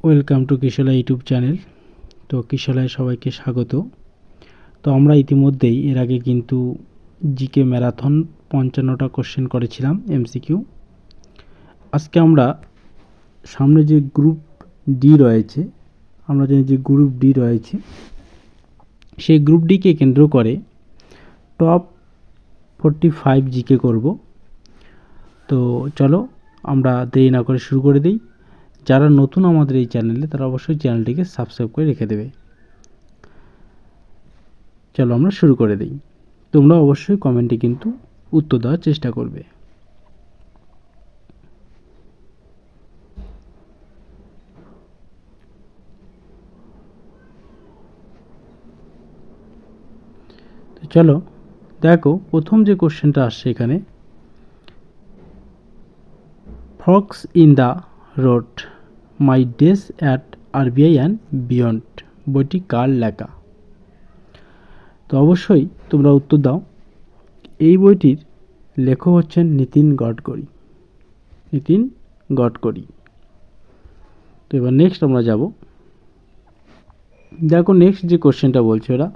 Welcome to Kishorla YouTube channel. তো কিশোরলায় সবাইকে স্বাগত। তো আমরা ইতিমধ্যেই এর আগে কিন্তু জিকে ম্যারাথন 55টা কোশ্চেন করেছিলাম এমসিকিউ। আজকে আমরা সামনে যে গ্রুপ ডি রয়েছে, আমরা জানি যে গ্রুপ ডি রয়েছে, সেই গ্রুপ ডিকে কেন্দ্র করে টপ 45 জিকে করব। তো চলো আমরা দেরি না করে শুরু করে দিই। যারা নতুন আমাদের এই চ্যানেলে তারা অবশ্যই চ্যানেলটিকে সাবস্ক্রাইব করে রেখে দেবে। চলো আমরা শুরু করে দিই। তোমরা অবশ্যই কমেন্টে কিন্তু উত্তর দেওয়ার চেষ্টা করবে। তো চলো দেখো, প্রথম যে কোশ্চেনটা আসছে এখানে, fox in the road my days at RBI and beyond বইটি কার লেখা? তো অবশ্যই তোমরা উত্তর দাও। এই বইটির লেখক হচ্ছেন নীতিন গডকরি। নীতিন গডকরি। তো এবার নেক্সট আমরা যাব। দেখো নেক্সট যে কোশ্চেনটা বলছে ওরা,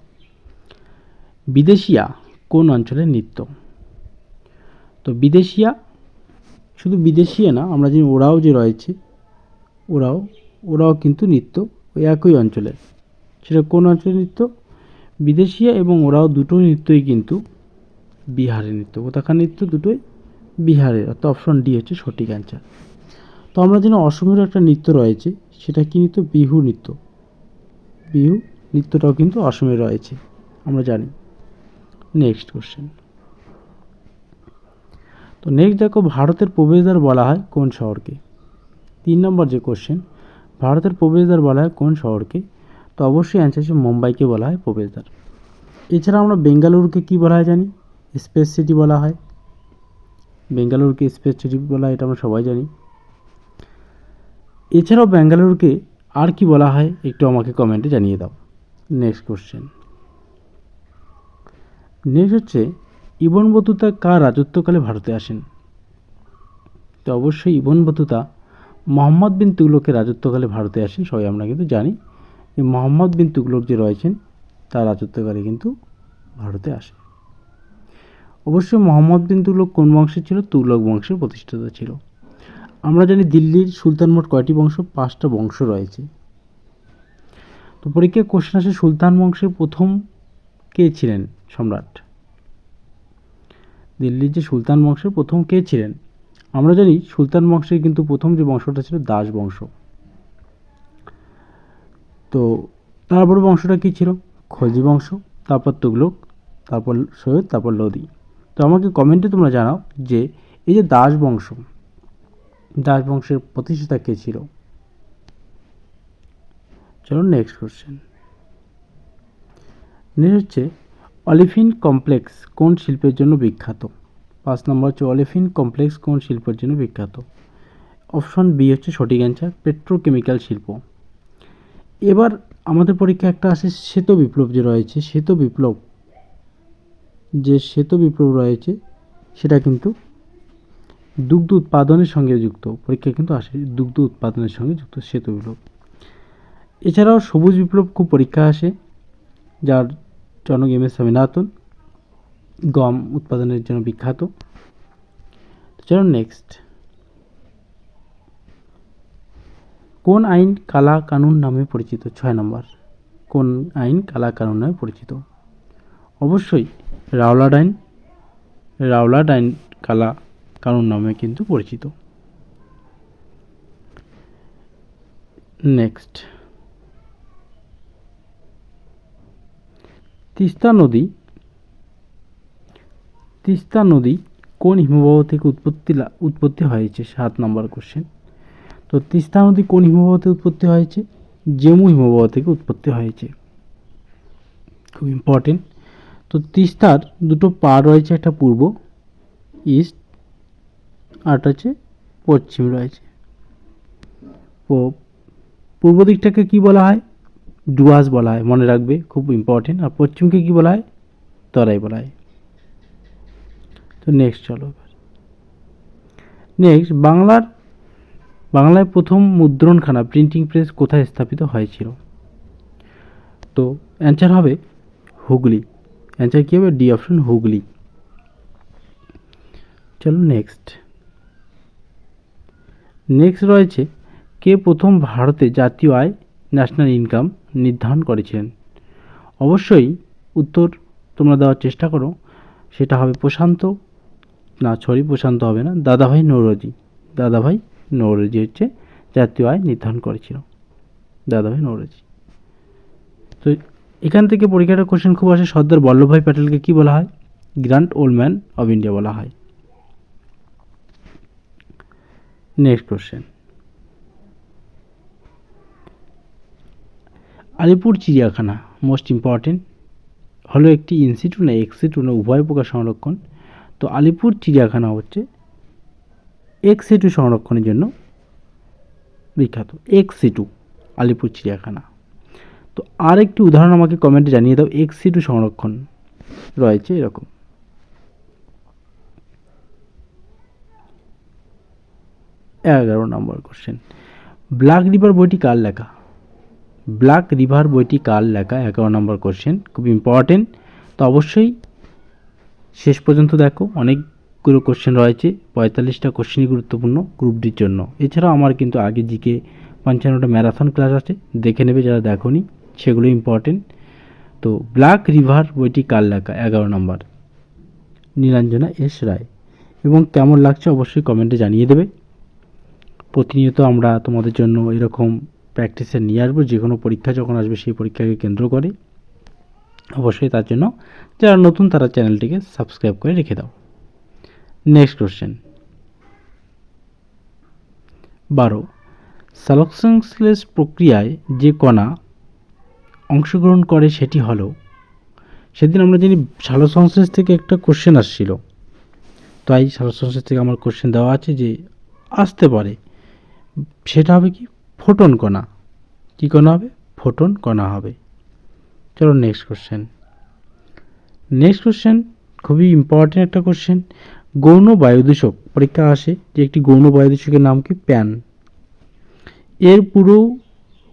বিদেশিয়া কোন অঞ্চলের নৃত্য? তো বিদেশিয়া শুধু বিদেশিয়া না, আমরা জানি ওরাও যে রয়েছে, ওরাও কিন্তু নৃত্য ওই একই অঞ্চলের। সেটা কোন অঞ্চলের নৃত্য? বিদেশিয়া এবং ওরাও দুটো নৃত্যই কিন্তু বিহারের নৃত্য। কোথাকার নৃত্য? দুটোই বিহারের, অর্থাৎ অপশন ডি হচ্ছে সঠিক অ্যান্সার। তো আমরা জানি অসমেরও একটা নৃত্য রয়েছে, সেটা কি নৃত্য? বিহু নৃত্য। বিহু নৃত্যটাও কিন্তু অসমে রয়েছে, আমরা জানি। Next question. তো নেক্সট দেখো, ভারতের প্রবেশদ্বার বলা হয় কোন শহরকে? 3 নম্বর যে কোশ্চেন, ভারতের প্রবেশদ্বার বলা হয় কোন শহরকে? তো অবশ্যই অ্যান্সার হচ্ছে মুম্বাইকে বলা হয় প্রবেশদ্বার। এছাড়া আমরা বেঙ্গালুরুকে কি বলা হয় জানি? স্পেস সিটি বলা হয়। বেঙ্গালুরুকে স্পেস সিটি বলা হয়, এটা আমরা সবাই জানি। এছাড়াও বেঙ্গালুরুকে আর কি বলা হয় একটু আমাকে কমেন্টে জানিয়ে দাও। Next question. নেক্সট হচ্ছে, ইবন বতুতা কার রাজত্বকালে ভারতে আসেন? তো অবশ্যই ইবন বতুতা মোহাম্মদ বিন তুগলকের রাজত্বকালে ভারতে আসেন। সবাই আমরা কিন্তু জানি যে মোহাম্মদ বিন তুগলক যে রয়েছেন তার রাজত্বকালে কিন্তু ভারতে আসে। অবশ্যই মোহাম্মদ বিন তুগলক কোন বংশের ছিল? তুগলক বংশের প্রতিষ্ঠাতা ছিল। আমরা জানি দিল্লির সুলতান মোট কয়টি বংশ? 5টা বংশ রয়েছে। তো পরীক্ষায় কোশ্চেন আসে, সুলতান বংশের প্রথম কে ছিলেন সম্রাট? দিল্লির যে সুলতান বংশের প্রথম কে ছিলেন? আমরা জানি সুলতান বংশের কিন্তু প্রথম যে বংশটা ছিল দাস বংশ। তো তারপর বংশটা কী ছিল? খলজি বংশ, তারপর তুগলক, তারপর সৈয়দ, তারপর লোদি। তো আমাকে কমেন্টে তোমরা জানাও যে এই যে দাস বংশের প্রতিষ্ঠাতা কে ছিল? চলো নেক্সট কোশ্চেন। নেক্সট হচ্ছে, অলিফিন কমপ্লেক্স কোন শিল্পের জন্য বিখ্যাত? 5 নম্বর হচ্ছে, অলিফিন কমপ্লেক্স কোন শিল্পের জন্য বিখ্যাত? অপশন বি হচ্ছে সঠিক অ্যান্সার, পেট্রোকেমিক্যাল শিল্প। এবার আমাদের পরীক্ষায় একটা আসে শ্বেত বিপ্লব যে রয়েছে, শ্বেত বিপ্লব রয়েছে সেটা কিন্তু দুগ্ধ উৎপাদনের সঙ্গে যুক্ত। পরীক্ষায় কিন্তু আসে দুগ্ধ উৎপাদনের সঙ্গে যুক্ত শ্বেত বিপ্লব। এছাড়াও সবুজ বিপ্লব খুব পরীক্ষা আসে, যার জনক এম এস স্বামীনাথন, গম উৎপাদনের জন্য বিখ্যাত। চলো নেক্সট। কোন আইন কালা কানুন নামে পরিচিত? 6 নম্বর। কোন আইন কালা কানুন নামে পরিচিত? অবশ্যই রাওলাট আইন কালা কানুন নামে কিন্তু পরিচিত। নেক্সট, তিস্তা নদী কোন হিমবাহ থেকে উৎপত্তি হয়েছে? 7 নম্বর কোশ্চেন। তো তিস্তা নদী কোন হিমবাহ থেকে উৎপত্তি হয়েছে? জেমু হিমবাহ থেকে উৎপত্তি হয়েছে। খুব ইম্পর্টেন্ট। তো তিস্তার দুটো পাড় রয়েছে, একটা পূর্ব ইস্ট, আর হচ্ছে পশ্চিম রয়েছে। পূর্ব দিকটাকে কি বলা হয়? ডুয়ার্স বলা হয়, মনে রাখবে, খুব ইম্পর্টেন্ট। আর পশ্চিমকে কি বলা হয়? তরাই বলা হয়। তো নেক্সট চলো। নেক্সট, বাংলার বাংলায় প্রথম মুদ্রণখানা প্রিন্টিং প্রেস কোথায় স্থাপিত হয়েছিল? তো অ্যান্সার হবে হুগলি। অ্যান্সার কী হবে? D option, Hooghly. চলো নেক্সট রয়েছে, কে প্রথম ভারতে জাতীয় আয় ন্যাশনাল ইনকাম নির্ধারণ করেছিলেন? অবশ্যই উত্তর তোমরা দেওয়ার চেষ্টা করো। সেটা হবে প্রশান্ত হবে না, দাদাভাই নৌরোজি হচ্ছে জাতীয় আয় নির্ধারণ করেছিল, দাদাভাই নৌরোজি। তো এখান থেকে পরীক্ষাটা কোশ্চেন খুব আসে, সর্দার বল্লভভাই প্যাটেলকে কি বলা হয়? Grand old man of India বলা হয়। নেক্সট কোশ্চেন, আলিপুর চিড়িয়াখানা মোস্ট ইম্পর্টেন্ট হলো একটি ইনসিটু না এক্সিটু না উভয় প্রকার সংরক্ষণ? তো আলিপুর চিড়িয়াখানা হচ্ছে এক্সিটু সংরক্ষণের জন্য বিখ্যাত, এক্সিটু আলিপুর চিড়িয়াখানা। তো আর একটি উদাহরণ আমাকে কমেন্টে জানিয়ে দাও, এক্সিটু সংরক্ষণ রয়েছে এরকম। 11 নম্বর কোশ্চেন, ব্ল্যাক রিভার বইটি কার লেখা? ব্ল্যাক রিভার বইটি কার লেখা? 11 নম্বর কোশ্চেন, খুব ইম্পর্টেন্ট। তো অবশ্যই শেষ পর্যন্ত দেখো, অনেকগুলো কোশ্চেন রয়েছে, 45টা কোশ্চেনই গুরুত্বপূর্ণ গ্রুপ ডির জন্য। এছাড়াও আমার কিন্তু আগে জিকে 55টা ম্যারাথন ক্লাস আছে, দেখে নেবে যারা দেখোনি, সেগুলো ইম্পর্টেন্ট। তো ব্ল্যাক রিভার বইটি কার লেখা? 11 নম্বর, নীলাঞ্জনা এস রায়। এবং কেমন লাগছে অবশ্যই কমেন্টে জানিয়ে দেবে। প্রতিনিয়ত আমরা তোমাদের জন্য এরকম প্র্যাকটিসে নিয়ে আসবো, যে কোনো পরীক্ষা যখন আসবে সেই পরীক্ষাকে কেন্দ্র করে। অবশ্যই তার জন্য যারা নতুন তারা চ্যানেলটিকে সাবস্ক্রাইব করে রেখে দাও। নেক্সট কোশ্চেন 12, সালোকসংশ্লেষ প্রক্রিয়ায় যে কণা অংশগ্রহণ করে সেটি হলো? সেদিন আমরা জানি সালোকসংশ্লেষ থেকে একটা কোশ্চেন আসছিল, তাই সালোকসংশ্লেষ থেকে আমার কোশ্চেন দেওয়া আছে যে আসতে পারে, সেটা হবে কি? ফোটন কণা। কী কণা হবে? ফোটন কণা হবে। চলো নেক্সট কোশ্চেন খুবই ইম্পর্টেন্ট একটা কোশ্চেন, গৌণ বায়ুদূষক পরীক্ষা আসে যে একটি গৌণ বায়ুদূষকের নাম কি? প্যান। এর পুরো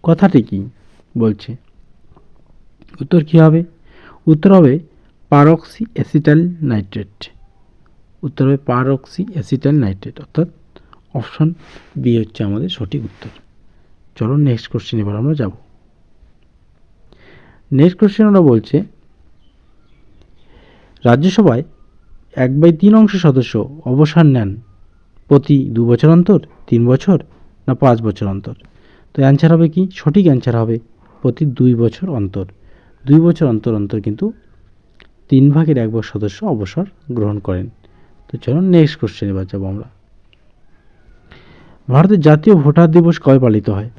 কথাটি কি বলছে? উত্তর কী হবে? উত্তর হবে পারক্সি অ্যাসিটাইল নাইট্রেট। উত্তর হবে পারক্সি অ্যাসিটাইল নাইট্রেট, অর্থাৎ অপশন বি হচ্ছে আমাদের সঠিক উত্তর। চলো নেক্সট কোশ্চেন এবার আমরা যাব। নেক্সট কোশ্চেন ওরা বলছে, রাজ্যসভায় 1/3 সদস্য অবসর নেন প্রতি 2 বছর অন্তর, 3 বছর না 5 বছর অন্তর? তো অ্যান্সার হবে কি? সঠিক অ্যান্সার হবে প্রতি 2 বছর অন্তর। 2 বছর অন্তর অন্তর কিন্তু 3/1 সদস্য অবসর গ্রহণ করেন। তো চলো নেক্সট কোশ্চেন এবার যাবো আমরা। ভারতের জাতীয় ভোটার দিবস কবে পালিত হয়?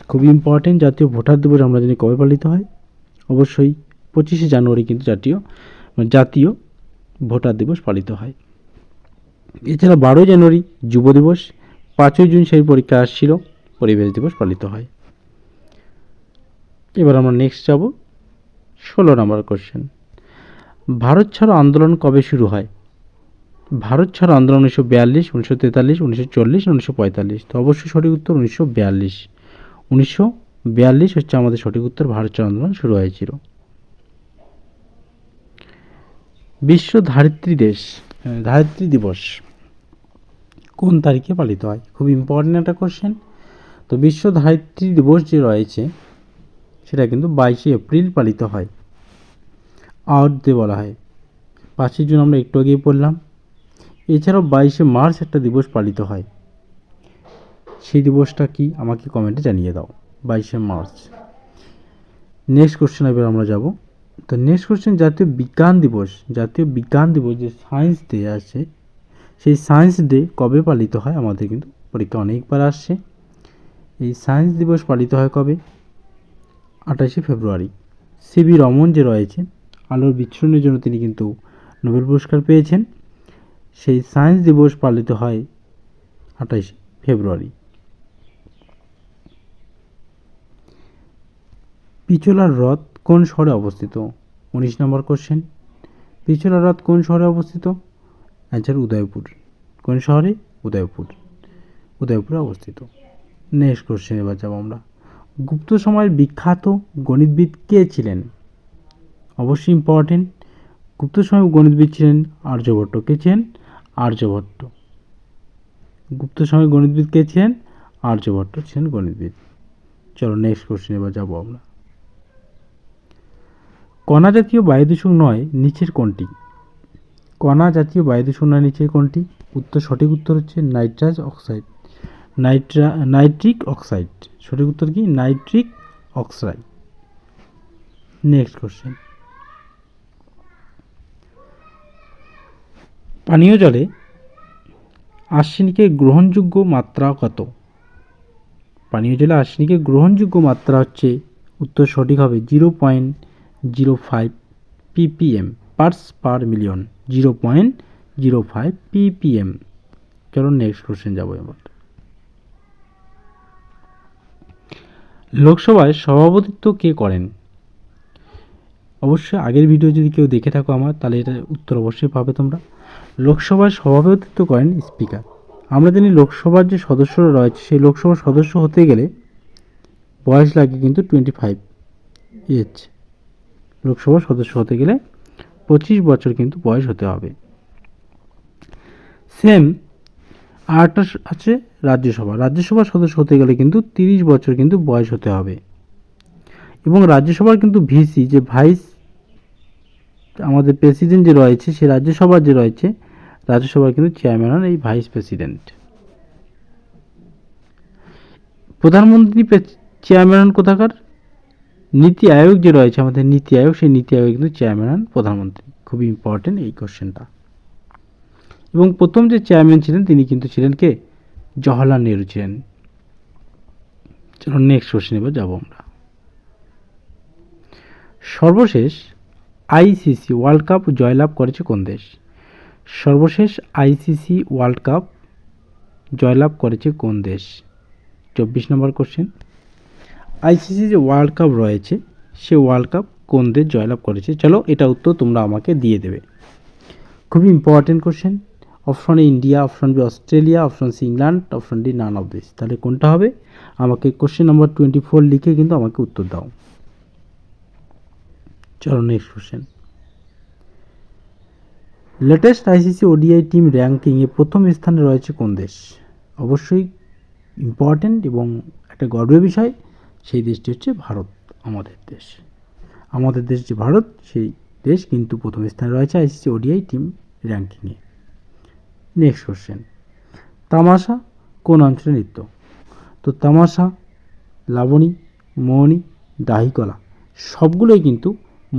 খুবই ইম্পর্টেন্ট, জাতীয় ভোটার দিবস আমরা জানি কবে পালিত হয়? অবশ্যই 25শে জানুয়ারি কিন্তু জাতীয় ভোটার দিবস পালিত হয়। এছাড়া 12 জানুয়ারি যুব দিবস, 5ই জুন সেই পরীক্ষা আসছিল, পরিবেশ দিবস পালিত হয়। এবার আমরা নেক্সট যাব 16 নম্বর কোশ্চেন, ভারত ছাড়ো আন্দোলন কবে শুরু হয়? ভারত ছাড়ো আন্দোলন 1942, 1943, 1940, 1945? তো অবশ্যই সঠিক উত্তর 1942। 1942 হচ্ছে আমাদের সঠিক উত্তর, ভারত ছাড়ো আন্দোলন শুরু হয়েছিল। বিশ্ব ধারিত্রী দিবস কোন তারিখে পালিত হয়? খুব ইম্পর্টেন্ট একটা কোশ্চেন। তো বিশ্ব ধারিত্রী দিবস যে রয়েছে সেটা কিন্তু 22শে এপ্রিল পালিত হয়, আর্থ ডে বলা হয়। 5ই জুন আমরা একটু আগেই পড়লাম। এছাড়াও 22শে মার্চ একটা দিবস পালিত হয়, সেই দিবসটা কি আমাকে কমেন্টে জানিয়ে দাও। 22শে মার্চ। নেক্সট কোশ্চেন এবার আমরা যাব। তো নেক্সট কোশ্চেন, জাতীয় বিজ্ঞান দিবস যে সায়েন্স ডে আছে, সেই সায়েন্স ডে কবে পালিত হয়? আমাদের কিন্তু পরীক্ষা অনেকবার আসছে। এই সায়েন্স দিবস পালিত হয় কবে? 28শে ফেব্রুয়ারি। সিভি রমন যে রয়েছেন, আলোর বিচ্ছুরণের জন্য তিনি কিন্তু নোবেল পুরস্কার পেয়েছেন। সেই সায়েন্স দিবস পালিত হয় 28শে ফেব্রুয়ারি। পিছোলার হ্রদ কোন শহরে অবস্থিত? 19 নম্বর কোশ্চেন, পিছোলার হ্রদ কোন শহরে অবস্থিত? অ্যান্সার উদয়পুর। কোন শহরে? উদয়পুরে অবস্থিত। নেক্সট কোশ্চেন এবার যাব আমরা। গুপ্ত সময়ের বিখ্যাত গণিতবিদ কে ছিলেন? অবশ্যই ইম্পর্টেন্ট। গুপ্ত সময়ের গণিতবিদ ছিলেন আর্যভট্ট। কে ছিলেন? আর্যভট্ট। গুপ্ত সময়ের গণিতবিদ কে ছিলেন? আর্যভট্ট ছিলেন গণিতবিদ। চলো নেক্সট কোশ্চেন এবার যাবো আমরা। কণা জাতীয় বায়ুদূষক নয় নিচের কোনটি? কণা জাতীয় বায়ুদূষক নয় নিচের কোনটি? সঠিক উত্তর হচ্ছে নাইট্রাস অক্সাইড, নাইট্রিক অক্সাইড। সঠিক উত্তর কি? Nitric oxide. Next question. পানীয় জলে আর্সেনিকের গ্রহণযোগ্য মাত্রা কত? পানীয় জলে আর্সেনিকের গ্রহণযোগ্য মাত্রা হচ্ছে, উত্তর সঠিক হবে 0.05 ppm parts per million. 0.05 ppm। চলো নেক্সট কোশ্চেন যাবো এবার। লোকসভায় সভাপতিত্ব কে করেন? অবশ্যই আগের ভিডিও যদি কেউ দেখে থাকো আমার, তাহলে এটা উত্তর অবশ্যই পাবে তোমরা। লোকসভায় সভাপতিত্ব করেন স্পিকার। আমরা জানি লোকসভার যে সদস্যরা রয়েছে, সেই লোকসভার সদস্য হতে গেলে বয়স লাগে কিন্তু 25 এজ। লোকসভার সদস্য হতে গেলে 25 বছর কিন্তু বয়স হতে হবে। সেম আরেকটা আছে রাজ্যসভা। রাজ্যসভার সদস্য হতে গেলে কিন্তু 30 বছর কিন্তু বয়স হতে হবে। এবং রাজ্যসভার কিন্তু ভিসি, যে ভাইস আমাদের প্রেসিডেন্ট যে রয়েছে, সে রাজ্যসভার যে রয়েছে, রাজ্যসভার কিন্তু চেয়ারম্যান হন এই ভাইস প্রেসিডেন্ট। প্রধানমন্ত্রী চেয়ারম্যান হন কোথাকার? নীতি আয়োগ যে রয়েছে আমাদের, নীতি আয়োগ, সেই নীতি আয়োগ কিন্তু চেয়ারম্যান হন প্রধানমন্ত্রী। খুবই ইম্পর্টেন্ট এই কোশ্চেনটা। এবং প্রথম যে চেয়ারম্যান ছিলেন তিনি কিন্তু ছিলেন কে? জওহরলাল নেহরু ছিলেন। চলো নেক্সট কোশ্চেন এবার যাবো আমরা। সর্বশেষ আইসিসি ওয়ার্ল্ড কাপ জয়লাভ করেছে কোন দেশ? সর্বশেষ আইসিসি ওয়ার্ল্ড কাপ জয়লাভ করেছে কোন দেশ? 24 নম্বর কোশ্চেন। আইসিসি যে ওয়ার্ল্ড কাপ রয়েছে, সে ওয়ার্ল্ড কাপ কোন দেশ জয়লাভ করেছে? চলো এটা উত্তর তোমরা আমাকে দিয়ে দেবে। খুবই important question. Option A India, option B Australia, option C England, option D none of this. তাহলে কোনটা হবে? আমাকে কোশ্চেন নাম্বার 24 লিখে কিন্তু আমাকে উত্তর দাও। চলো next question. Latest ICC ODI team র্যাঙ্কিংয়ে প্রথম স্থানে রয়েছে কোন দেশ? অবশ্যই ইম্পর্টেন্ট এবং একটা গর্বের বিষয়। সেই দেশটি হচ্ছে ভারত, আমাদের দেশ। আমাদের দেশ যে ভারত, সেই দেশ কিন্তু প্রথম স্থানে রয়েছে আইসিসি ওডিআই টিম র্যাঙ্কিংয়ে। Next question. তামাশা কোন অঞ্চলের নৃত্য? তো তামাশা, লাবণী, মোহিনী, দাহিকলা সবগুলোই কিন্তু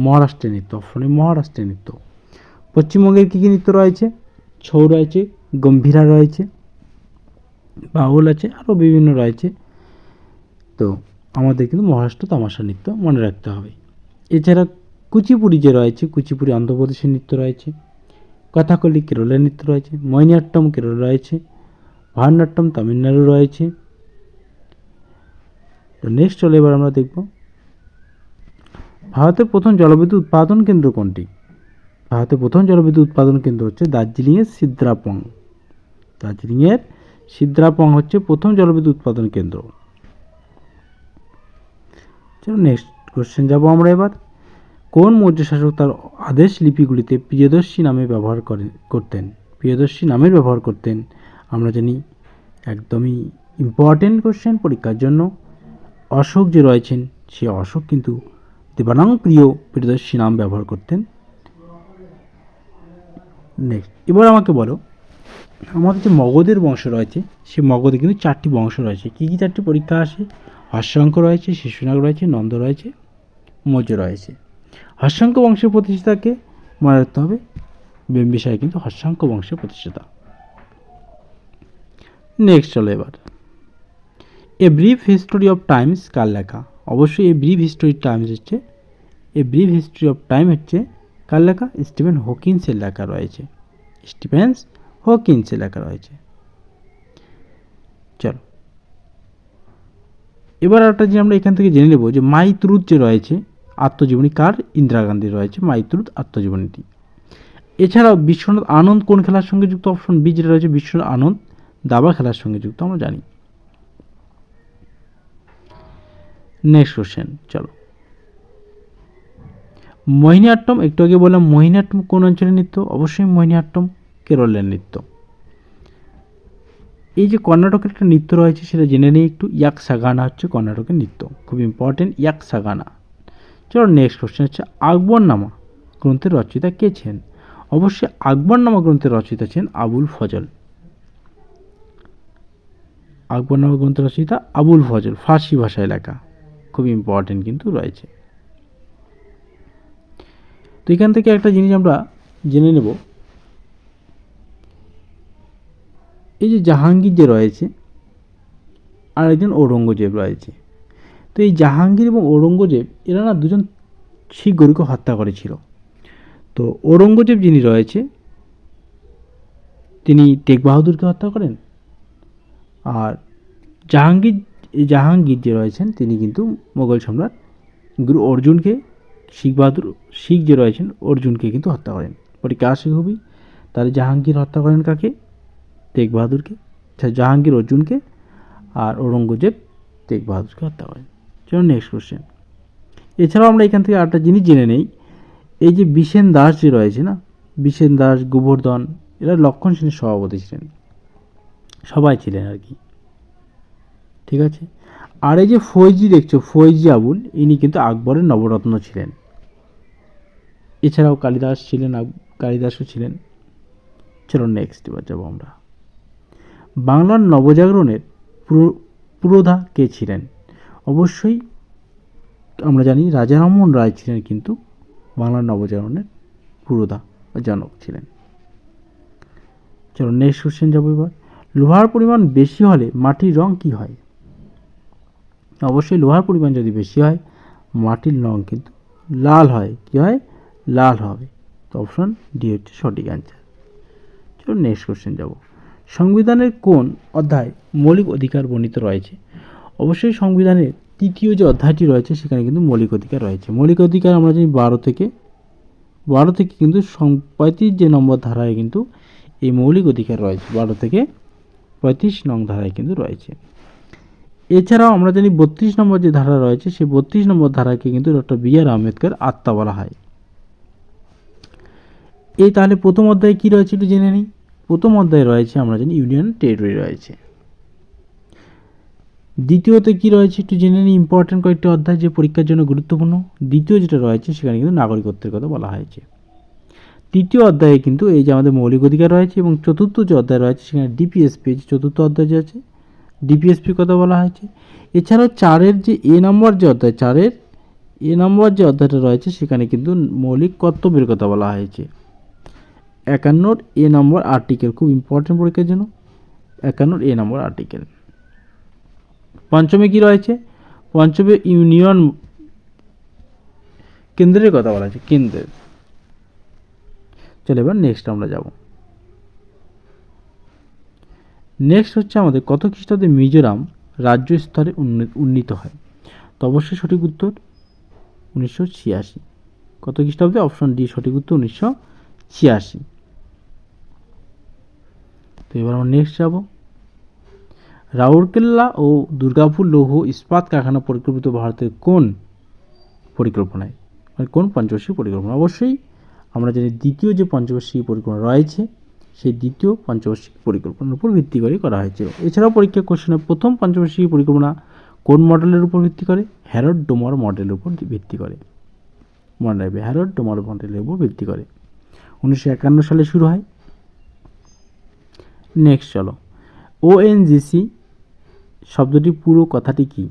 মহারাষ্ট্রের নৃত্য। অপশনে মহারাষ্ট্রের নৃত্য। পশ্চিমবঙ্গের কী কী নৃত্য রয়েছে? ছৌ রয়েছে, গম্ভীরা রয়েছে, বাউল আছে, আরও বিভিন্ন রয়েছে। তো আমাদের কিন্তু মহারাষ্ট্র তামাশা নৃত্য মনে রাখতে হবে। এছাড়া কুচিপুড়ি যে রয়েছে, কুচিপুড়ি অন্ধ্রপ্রদেশের নৃত্য রয়েছে, কথাকলি কেরলের নৃত্য রয়েছে, মোহিনীঅট্টম কেরল রয়েছে, ভারতনাট্যম তামিলনাড়ু রয়েছে। তো নেক্সট চলে এবার আমরা দেখব ভারতের প্রথম জলবিদ্যুৎ উৎপাদন কেন্দ্র কোনটি? ভারতের প্রথম জলবিদ্যুৎ উৎপাদন কেন্দ্র হচ্ছে দার্জিলিংয়ের সিদ্রাপং। দার্জিলিংয়ের সিদ্রাপং হচ্ছে প্রথম জলবিদ্যুৎ উৎপাদন কেন্দ্র। চলো নেক্সট কোশ্চেন যাব আমরা এবার। কোন মৌর্য শাসক তার আদেশ লিপিগুলিতে প্রিয়দর্শী নামে ব্যবহার করতেন? প্রিয়দর্শী নামের ব্যবহার করতেন। আমরা জানি একদমই ইম্পর্টেন্ট কোশ্চেন পরীক্ষার জন্য। অশোক যে রয়েছেন, সে অশোক কিন্তু দেবানাং প্রিয়দর্শী নাম ব্যবহার করতেন। নেক্সট এবার আমাকে বলো, আমাদের যে মগধের বংশ রয়েছে, সে মগধে কিন্তু 4টি বংশ রয়েছে। কী কী 4টি পরীক্ষা আসে? হর্ষাঙ্ক রয়েছে, শিশুনাগ রয়েছে, নন্দ রয়েছে, মৌর্য রয়েছে। হর্ষাঙ্ক বংশের প্রতিষ্ঠাতাকে মনে রাখতে হবে, বিম্বিসার কিন্তু হর্ষাঙ্ক বংশের প্রতিষ্ঠাতা। নেক্সট চলো এবার। A brief history of times কার লেখা? অবশ্যই এ ব্রিফ হিস্টোরি টাইমস হচ্ছে, a brief history of time হচ্ছে কার লেখা? স্টিফেন হকিন্সের লেখা রয়েছে। স্টিফেন হকিন্সের লেখা রয়েছে। চলো এবার একটা যে আমরা এখান থেকে জেনে নেব যে মাই ট্রুথ যে রয়েছে আত্মজীবনী কার? ইন্দিরা গান্ধীর রয়েছে মাই ট্রুথ আত্মজীবনীটি। এছাড়াও বিশ্বনাথ আনন্দ কোন খেলার সঙ্গে যুক্ত? অপশন বি যেটা রয়েছে বিশ্বনাথ আনন্দ দাবা খেলার সঙ্গে যুক্ত, আমরা জানি। নেক্সট কোশ্চেন চলো। মোহিনীআট্টম, একটু আগে বললাম মোহিনীআট্টম কোন অঞ্চলের নৃত্য? অবশ্যই মোহিনীআট্টম কেরলের নৃত্য। এই যে কর্ণাটকের একটা নৃত্য রয়েছে সেটা জেনে নিই একটু। ইয়াকশাগানা হচ্ছে কর্ণাটকের নৃত্য, খুব ইম্পর্টেন্ট ইয়াকশাগানা। চলো নেক্সট কোশ্চেন হচ্ছে আকবরনামা গ্রন্থের রচয়িতা কে ছিলেন? অবশ্যই আকবরনামা গ্রন্থের রচয়িতা ছিলেন আবুল ফজল। আকবরনামা গ্রন্থের রচয়িতা আবুল ফজল, ফার্সি ভাষায় লেখা, খুব ইম্পর্টেন্ট কিন্তু রয়েছে। তো এখান থেকে একটা জিনিস আমরা জেনে নেব, এই যে জাহাঙ্গীর যে রয়েছে আর একজন ঔরঙ্গজেব রয়েছে। তো এই জাহাঙ্গীর এবং ঔরঙ্গজেব এরা না দুজন শিখ গরুকে হত্যা করেছিল। তো ঔরঙ্গজেব যিনি রয়েছে তিনি টেক বাহাদুরকে হত্যা করেন, আর জাহাঙ্গীর যে রয়েছেন তিনি কিন্তু মোগল সম্রাট গুরু অর্জুনকে, শিখ যে রয়েছেন অর্জুনকে কিন্তু হত্যা করেন। পরীক্ষা আসে খুবই, তাহলে জাহাঙ্গীর হত্যা করেন কাকে? টেক বাহাদুরকে। জাহাঙ্গীর অর্জুনকে আর ঔরঙ্গজেব টেক বাহাদুরকে হত্যা করেন। চলো নেক্সট কোশ্চেন। এছাড়াও আমরা এখান থেকে আরেকটা জিনিস জেনে নেই, এই যে বিশেন দাস যে রয়েছে না, বিশেন দাস, গোবর্ধন, এরা লক্ষণ সেনের সভাপতি ছিলেন, সবাই ছিলেন আর কি, ঠিক আছে। আর এই যে ফৈজি দেখছো, ফৈজি আবুল, ইনি কিন্তু আকবরের নবরত্ন ছিলেন। এছাড়াও কালিদাস ছিলেন, কালিদাসও ছিলেন। চলো নেক্সট এবার যাবো আমরা। বাংলার নবজাগরণের পুরোধা কে ছিলেন? অবশ্যই আমরা জানি রাজা রামমোহন রায় ছিলেন কিন্তু বাংলার নবজাগরণের পুরোধা বা জনক ছিলেন। চলো নেক্সট কোশ্চেন যাবো এবার। লোহার পরিমাণ বেশি হলে মাটির রং কি হয়? অবশ্যই লোহার পরিমাণ যদি বেশি হয় মাটির রং কিন্তু লাল হয়। কি হয়? লাল হবে। তো অপশন ডি হচ্ছে সঠিক অ্যান্সার। চলো নেক্সট কোশ্চেন যাব। সংবিধানের কোন অধ্যায় মৌলিক অধিকার বর্ণিত রয়েছে? অবশ্যই সংবিধানের তৃতীয় যে অধ্যায়টি রয়েছে সেখানে কিন্তু মৌলিক অধিকার রয়েছে। মৌলিক অধিকার আমরা জানি 12 থেকে কিন্তু 35 যে নম্বর ধারায় কিন্তু এই মৌলিক অধিকার রয়েছে, 12 থেকে 35 নং ধারায় কিন্তু রয়েছে। এছাড়াও আমরা জানি 32 নম্বর যে ধারা রয়েছে সেই 32 নম্বর ধারাকে কিন্তু ডক্টর বি.আর. আম্বেদকর আত্মা বলা হয়। এই তাহলে প্রথম অধ্যায়ে কি রয়েছে একটু জেনে নিই। প্রথম অধ্যায়ে রয়েছে আমরা জানি ইউনিয়ন টেরিটরি রয়েছে। দ্বিতীয়তে কি রয়েছে একটু জেনে নিই, ইম্পর্টেন্ট কয়েকটি অধ্যায় যে পরীক্ষার জন্য গুরুত্বপূর্ণ। দ্বিতীয় যেটা রয়েছে সেখানে কিন্তু নাগরিকত্বের কথা বলা হয়েছে। তৃতীয় অধ্যায়ে কিন্তু এই যে আমাদের মৌলিক অধিকার রয়েছে, এবং চতুর্থ যে অধ্যায় রয়েছে সেখানে ডিপিএসপি, চতুর্থ অধ্যায় যে আছে ডিপিএসপির কথা বলা হয়েছে। এছাড়াও 4-এর যে এ নম্বর যে অধ্যায়, 4-এর এ নম্বর যে অধ্যায়টা রয়েছে সেখানে কিন্তু মৌলিক কর্তব্যের কথা বলা হয়েছে। 51 এ নম্বর আর্টিকেল, খুব ইম্পর্টেন্ট পরীক্ষার জন্য 51 এ নম্বর আর্টিকেল। পঞ্চমে কি রয়েছে? পঞ্চমে ইউনিয়ন কেন্দ্রের কথা বলা হয়েছে, কেন্দ্রের। চলো এবার নেক্সট আমরা যাব। নেক্সট হচ্ছে আমাদের কত খ্রিস্টাব্দে মিজোরাম রাজ্য স্তরে উন্নীত হয়? তো অবশ্যই সঠিক উত্তর 1986। কত খ্রিস্টাব্দে? অপশন ডি সঠিক উত্তর 1986। তো এবার আমরা নেক্সট যাব। রাউরকেল্লা ও দুর্গাপুর লৌহ ইস্পাত কারখানা পরিকল্পিত ভারতের কোন পরিকল্পনায়, মানে কোন পঞ্চবার্ষিক পরিকল্পনা? অবশ্যই আমরা জানি দ্বিতীয় যে পঞ্চবার্ষিক পরিকল্পনা রয়েছে সেই দ্বিতীয় পঞ্চবার্ষিক পরিকল্পনার উপর ভিত্তি করে করা হয়েছে। এছাড়াও পরীক্ষা কোশ্চেনে প্রথম পঞ্চবার্ষিক পরিকল্পনা কোন মডেলের উপর ভিত্তি করে? হ্যারড ডোমার মডেলের উপর ভিত্তি করে। মনে রাখবে, হ্যারড ডোমার মডেলের উপর ভিত্তি করে 1951 সালে শুরু হয়। নেক্সট চলো, ওএনজিসি শব্দটি পুরো কথাটি কি?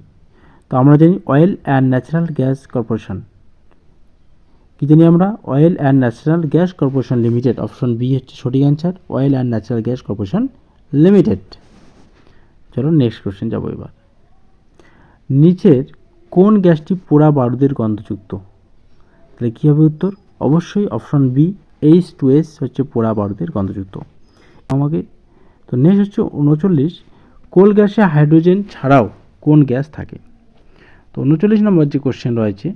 তো আমরা জানি oil and natural gas corporation. কি জানি আমরা? Oil and natural gas corporation limited. Option B হচ্ছে সঠিক answer, oil and natural gas corporation limited. চলো নেক্সট কোশ্চেন যাবো এবার। নিচের কোন গ্যাসটি পোড়া বারুদের গন্ধযুক্ত? তাহলে কী হবে উত্তর? অবশ্যই অপশন বি H2S হচ্ছে পোড়া বারুদের গন্ধযুক্ত। আমাকে তো নেক্সট হচ্ছে 39, কোল গ্যাসে হাইড্রোজেন ছাড়াও কোন গ্যাস থাকে? তো 39 নম্বর যে কোশ্চেন রয়েছে,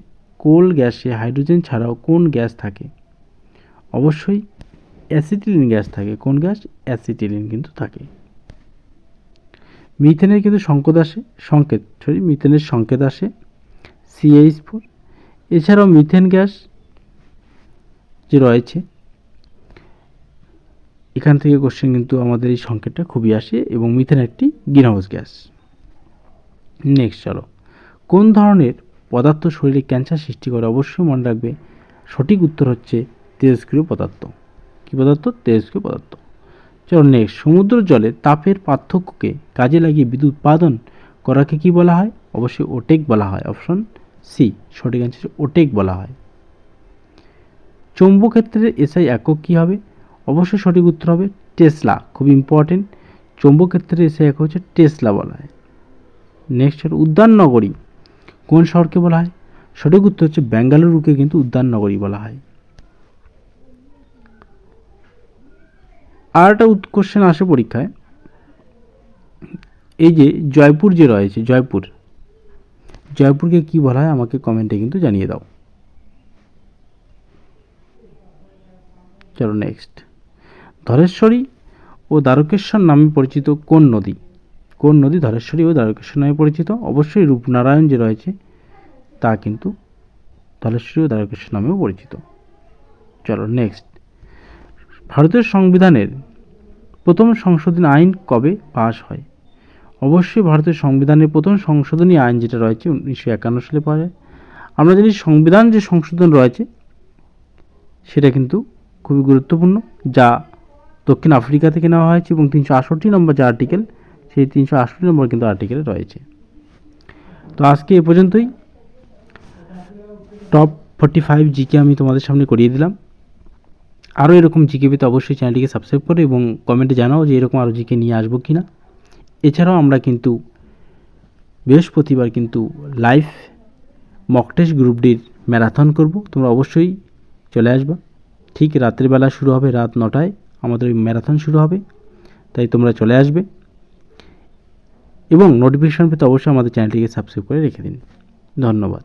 কোল গ্যাসে হাইড্রোজেন ছাড়াও কোন গ্যাস থাকে? অবশ্যই অ্যাসিটিলিন গ্যাস থাকে। কোন গ্যাস? অ্যাসিটিলিন কিন্তু থাকে। মিথেনের কিন্তু মিথেনের সংকেত আসে। CH4। এছাড়াও মিথেন গ্যাস যে রয়েছে, এখান থেকে কোশ্চেন কিন্তু আমাদের এই সংকেতটা খুবই আসে, এবং মিথেন একটি গ্রিনহাউস গ্যাস। নেক্সট চলো, কোন ধরনের পদার্থ শরীরে ক্যান্সার সৃষ্টি করে? অবশ্যই মনে রাখবে, সঠিক উত্তর হচ্ছে তেজস্ক্রিয় পদার্থ। কী পদার্থ? তেজস্ক্রিয় পদার্থ। চলো নেক্সট, সমুদ্র জলে তাপের পার্থক্যকে কাজে লাগিয়ে বিদ্যুৎ উৎপাদন করাকে কি বলা হয়? অবশ্যই ওটেক বলা হয়। অপশন সি সঠিক অ্যান্সার, ওটেক বলা হয়। চৌম্বক ক্ষেত্রের এসআই একক কী হবে? অবশ্যই সঠিক উত্তর হবে টেসলা। খুব ইম্পর্টেন্ট, চৌম্বক ক্ষেত্রের এসআই একক হচ্ছে টেসলা বলা হয়। নেক্সট হল উদ্যান নগরী কোন শহরকে বলা হয়? সঠিক উত্তর হচ্ছে বেঙ্গালুরুকে কিন্তু উদ্যান নগরী বলা হয়। আর একটা কোশ্চেন আসে পরীক্ষায়, এই যে জয়পুর যে রয়েছে, জয়পুরকে কি বলা হয়? আমাকে কমেন্টে কিন্তু জানিয়ে দাও। চলো নেক্সট, ধলেশ্বরী ও দ্বারকেশ্বর নামে পরিচিত কোন নদী? কোন নদী ধলেশ্বরী ও দ্বারকেশ্বর নামে পরিচিত? অবশ্যই রূপনারায়ণ যে রয়েছে তা কিন্তু ধলেশ্বরী ও দ্বারকেশ্বর নামেও পরিচিত। চলো নেক্সট, ভারতের সংবিধানের প্রথম সংশোধনী আইন কবে পাশ হয়? অবশ্যই ভারতের সংবিধানের প্রথম সংশোধনী আইন যেটা রয়েছে 1951 সালে পাওয়া যায়। আমরা জানি সংবিধান যে সংশোধন রয়েছে সেটা কিন্তু খুবই গুরুত্বপূর্ণ, যা দক্ষিণ আফ্রিকা থেকে নেওয়া হয়েছে, এবং 368 নম্বর যে আর্টিকেল, সেই 368 নম্বর কিন্তু আর্টিকেলে রয়েছে। তো আজকে এ পর্যন্তই। টপ 45 জিকে আমি তোমাদের সামনে করিয়ে দিলাম। আরও এরকম জিকে পেতে অবশ্যই চ্যানেলটিকে সাবস্ক্রাইব করো এবং কমেন্টে জানাও যে এরকম আরও জিকে নিয়ে আসবো কি না। এছাড়াও আমরা কিন্তু বৃহস্পতিবার কিন্তু লাইভ মক টেস্ট গ্রুপ ডির ম্যারাথন করব, তোমরা অবশ্যই চলে আসবা। ঠিক রাতের বেলা শুরু হবে, রাত 9টায় আমাদের ওই ম্যারাথন শুরু হবে, তাই তোমরা চলে আসবে এবং নোটিফিকেশন পেতে অবশ্যই আমাদের চ্যানেলটিকে সাবস্ক্রাইব করে রেখে দিন। ধন্যবাদ।